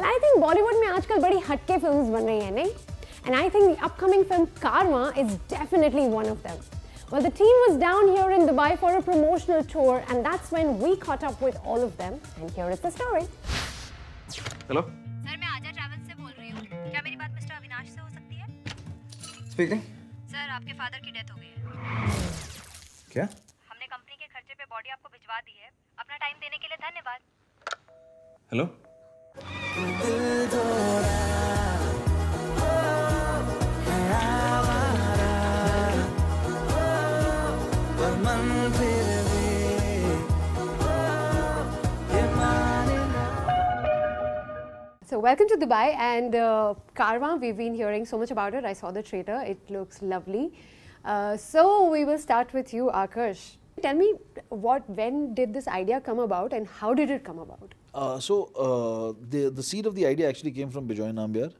And I think Bollywood में आजकल बड़ी हटके films बन रही हैं, नहीं? And I think the upcoming film Karwaan is definitely one of them. Well, the team was down here in Dubai for a promotional tour, and that's when we caught up with all of them. And here is the story. Hello. Sir मैं आजा travel से बोल रही हूँ. क्या मेरी बात mister Avinash से हो सकती है? Speaking. सर आपके फादर की डेथ हो गई है. क्या? हमने कंपनी के खर्चे पे बॉडी आपको भिजवा दी है. अपना टाइम देने के लिए धन्यवाद. Hello. So welcome to Dubai, and Karwaan, we've been hearing so much about it. I saw the trailer, it looks lovely. So we will start with you, Akarsh. Tell me, when did this idea come about and how did it come about? The seed of the idea actually came from Bijoy Nambiar,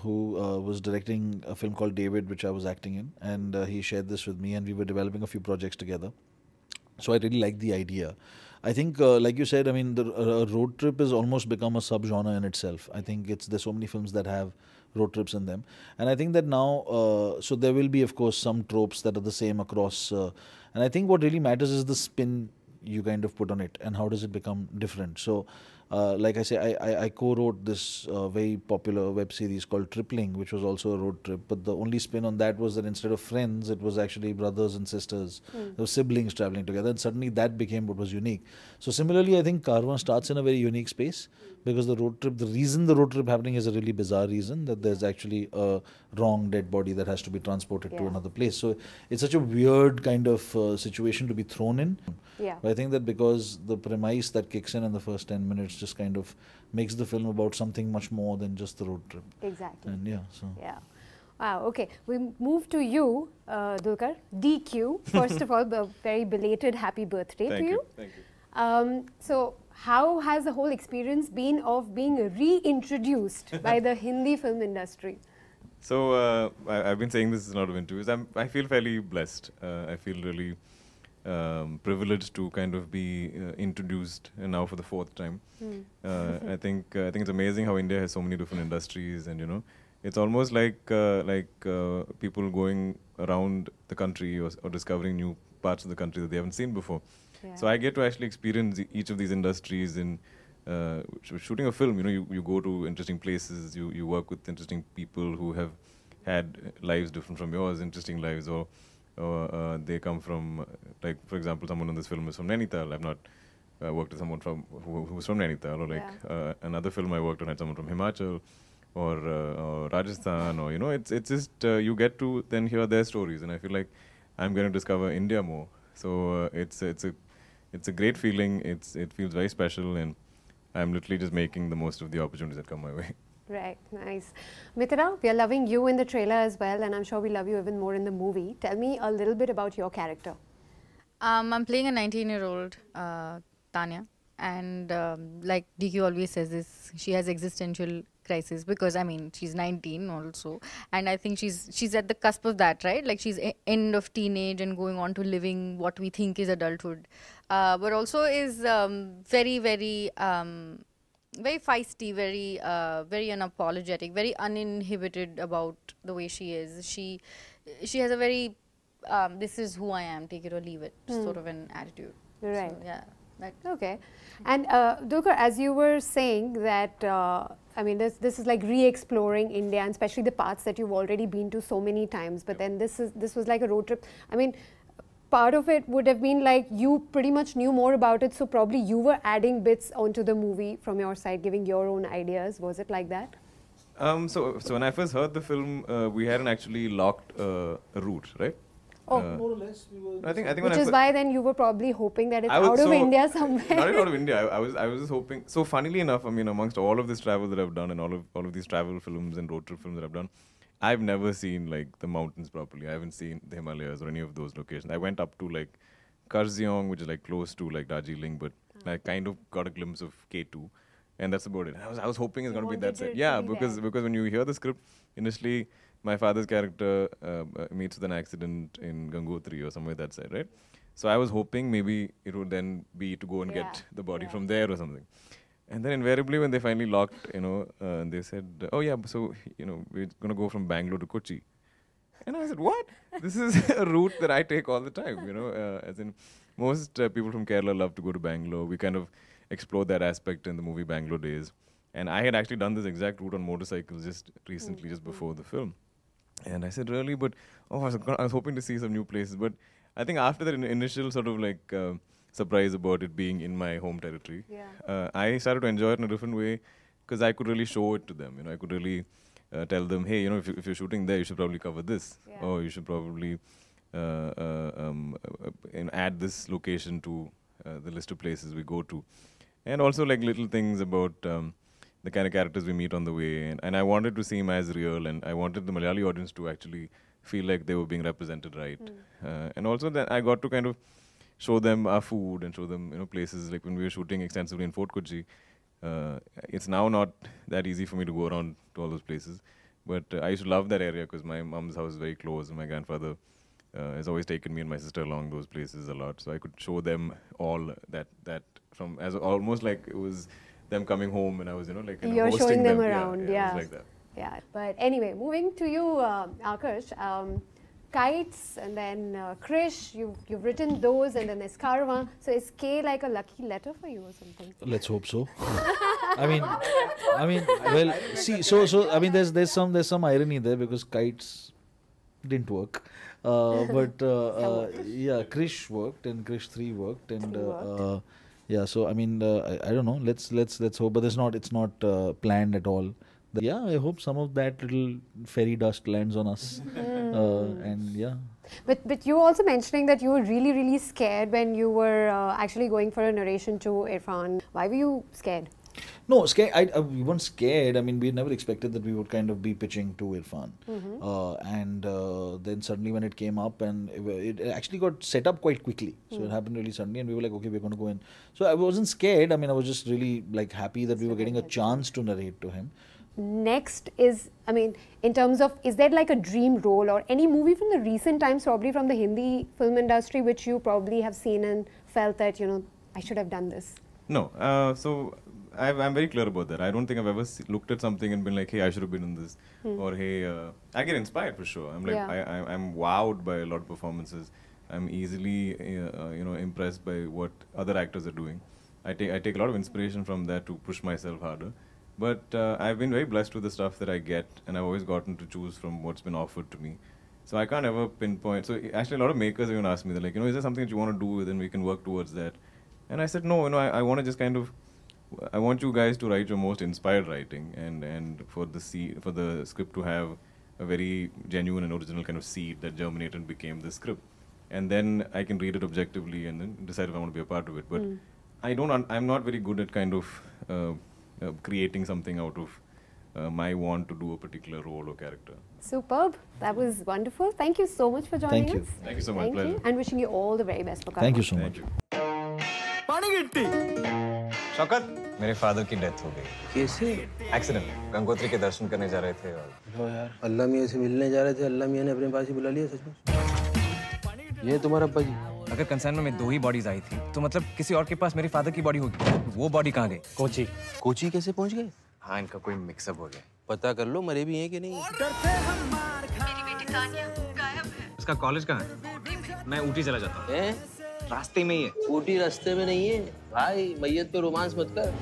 who was directing a film called David, which I was acting in, and he shared this with me, and we were developing a few projects together. So I really liked the idea. I think, like you said, I mean, the road trip has almost become a sub-genre in itself. I think there's so many films that have road trips in them. And I think that now, so there will be, of course, some tropes that are the same across. And I think what really matters is the spin you kind of put on it and how does it become different. So, like I say, I co-wrote this very popular web series called Tripling, which was also a road trip. But the only spin on that was that instead of friends, it was actually brothers and sisters, there were siblings traveling together. And suddenly that became what was unique. So similarly, I think Karwaan starts in a very unique space because the road trip, the reason the road trip happening is a really bizarre reason, that there's actually a wrong dead body that has to be transported to another place. So it's such a weird kind of situation to be thrown in. Yeah. But I think that because the premise that kicks in the first 10 minutes just kind of makes the film about something much more than just the road trip. Exactly. And yeah, so. Yeah. Wow, okay. We move to you, Dulquer. DQ. First of all, a very belated happy birthday to you. Thank you. So, how has the whole experience been of being reintroduced by the Hindi film industry? So I've been saying this in a lot of interviews. I feel fairly blessed. I feel really privileged to kind of be introduced now for the 4th time. I think it's amazing how India has so many different industries, and you know, it's almost like people going around the country or discovering new parts of the country that they haven't seen before. Yeah. So I get to actually experience each of these industries in shooting a film. You know, you go to interesting places, you work with interesting people who have had lives different from yours, interesting lives, or they come from, like, for example, someone in this film is from Nainital. I've not worked with someone who was from Nainital, or like another film I worked on had someone from Himachal or Rajasthan, or you know, it's just you get to then hear their stories, and I feel like I'm going to discover India more. So it's a great feeling. It feels very special, and I'm literally just making the most of the opportunities that come my way. Right, nice. Mithila, we are loving you in the trailer as well, and I'm sure we love you even more in the movie. Tell me a little bit about your character. I'm playing a 19-year-old Tanya, and like DQ always says this, she has existential crisis because I mean she's 19 also, and I think she's at the cusp of that, right? Like she's end of teenage and going on to living what we think is adulthood, but also is very feisty, very unapologetic, very uninhibited about the way she is. She has a very this is who I am, take it or leave it sort of an attitude. Right. So, yeah. Okay. And Dulquer, as you were saying that, I mean, this is like re-exploring India, and especially the parts that you've already been to so many times. But then this was like a road trip. I mean, part of it would have been like you pretty much knew more about it, so probably you were adding bits onto the movie from your side, giving your own ideas. Was it like that? So when I first heard the film, we hadn't actually locked a route, right? Oh, more or less, we were. I think which is why then you were probably hoping that it's I was out of India somewhere. Not out of India. I was just hoping. So funnily enough, I mean, amongst all of this travel that I've done and all of these travel films and road trip films that I've done, I've never seen like the mountains properly. I haven't seen the Himalayas or any of those locations. I went up to like Karziong, which is like close to like Darjeeling, but I kind of got a glimpse of K2, and that's about it. I was hoping it's going to be that side. Yeah, because when you hear the script initially, my father's character meets with an accident in Gangotri or somewhere that side, right? So I was hoping maybe it would then be to go and get the body from there or something. And then invariably when they finally locked, they said, oh yeah, so, we're going to go from Bangalore to Kochi. And I said, what? This is a route that I take all the time, as in most people from Kerala love to go to Bangalore. We kind of explored that aspect in the movie Bangalore Days. And I had actually done this exact route on motorcycles just recently, just before the film. And I said, really? But, I was hoping to see some new places. But I think after that initial sort of like surprise about it being in my home territory, I started to enjoy it in a different way because I could really show it to them. I could really tell them, hey, if you're shooting there, you should probably cover this. Or you should probably add this location to the list of places we go to. And also like little things about the kind of characters we meet on the way. And I wanted to seem as real, and I wanted the Malayali audience to actually feel like they were being represented right. And also that I got to kind of show them our food and show them places like when we were shooting extensively in Fort Kochi. It's now not that easy for me to go around to all those places, but I used to love that area because my mom's house is very close, and my grandfather has always taken me and my sister along those places a lot. So I could show them all that from as almost like it was them coming home, and I was like you're showing them around. Yeah, it was like that. Yeah, but anyway, moving to you, Akarsh. Kites and then Krish, you've written those, and then there's Karwaan. So is K like a lucky letter for you or something? Let's hope so. I mean, well, see, so I mean, there's some irony there because Kites didn't work, but yeah, Krish worked and Krish 3 worked, and yeah. So I mean, I don't know. Let's hope, but it's not planned at all. Yeah, I hope some of that little fairy dust lands on us, and yeah. But you were also mentioning that you were really scared when you were actually going for a narration to Irfan. Why were you scared? No, scared. We weren't scared. I mean, we never expected that we would kind of be pitching to Irfan, and then suddenly when it came up, and it actually got set up quite quickly. So it happened really suddenly, and we were like, okay, we're going to go in. So I wasn't scared. I mean, I was just really like happy that we were getting a chance to narrate to him. Next is, I mean, in terms of, is there like a dream role or any movie from the recent times, probably from the Hindi film industry, which you probably have seen and felt that, I should have done this? No. So I'm very clear about that. I don't think I've ever looked at something and been like, hey, I should have been in this. Or, hey, I get inspired for sure. I'm like, I'm wowed by a lot of performances. I'm easily, impressed by what other actors are doing. I take a lot of inspiration from that to push myself harder. But I've been very blessed with the stuff that I get, and I've always gotten to choose from what's been offered to me. So I can't ever pinpoint. So actually, a lot of makers even ask me, they're like, is there something that you want to do, then we can work towards that. And I said, no, I want to just kind of, I want you guys to write your most inspired writing, and for the script to have a very genuine and original kind of seed that germinated and became the script. And then I can read it objectively and then decide if I want to be a part of it. But I'm not very good at kind of creating something out of my want to do a particular role or character. Superb. That was wonderful. Thank you so much for joining us. Thank you so much. Thank you. And wishing you all the very best for Karwaan. Thank you so much. Shaukat, मेरे father की death हो गई। कैसे? Accident. Gangotri के दर्शन करने जा रहे थे और लो यार, अल्लाह मियाँ से मिलने जा रहे थे, अल्लाह मियाँ ने अपने पास ही बुला लिया सच में। ये तुम्हारा अब्बा जी? अगर कंसाइनमेंट में 2 ही बॉडीज आई थी, तो मतलब किसी और के पास मेरे फादर की बॉडी होगी। वो बॉडी कहाँ गई? कोची। कोची कैसे पहुँच गए? हाँ, इनका कोई मिक्सअप हो गया। पता कर लो, मरे भी हैं कि नहीं। मेरी बेटी तान्या गायब है। उसका कॉलेज कहाँ है? मैं ऊटी चला जाता हूँ। रास्ते में ही है। ऊटी रास्ते में नहीं है भाई, मैयत पे रोमांस मत कर।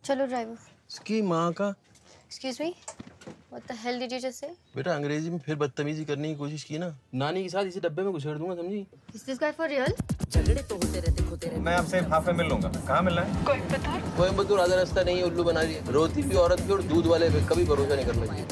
चलो ड्राइवर। इसकी माँ का। Excuse me, what the hell did you just say? बेटा अंग्रेजी में फिर बदतमीजी करने की कोशिश की ना, नानी के साथ इसे डब्बे में घुसेड़ दूंगा, समझी? Is this guy for real? मैं आपसे हाफ में मिल लूंगा। कहाँ मिलना है? कोयम्बतूर आधा रास्ता नहीं है, उल्लू बना रही है। रोती भी औरत भी और दूध वाले पे कभी भरोसा नहीं करना चाहिए।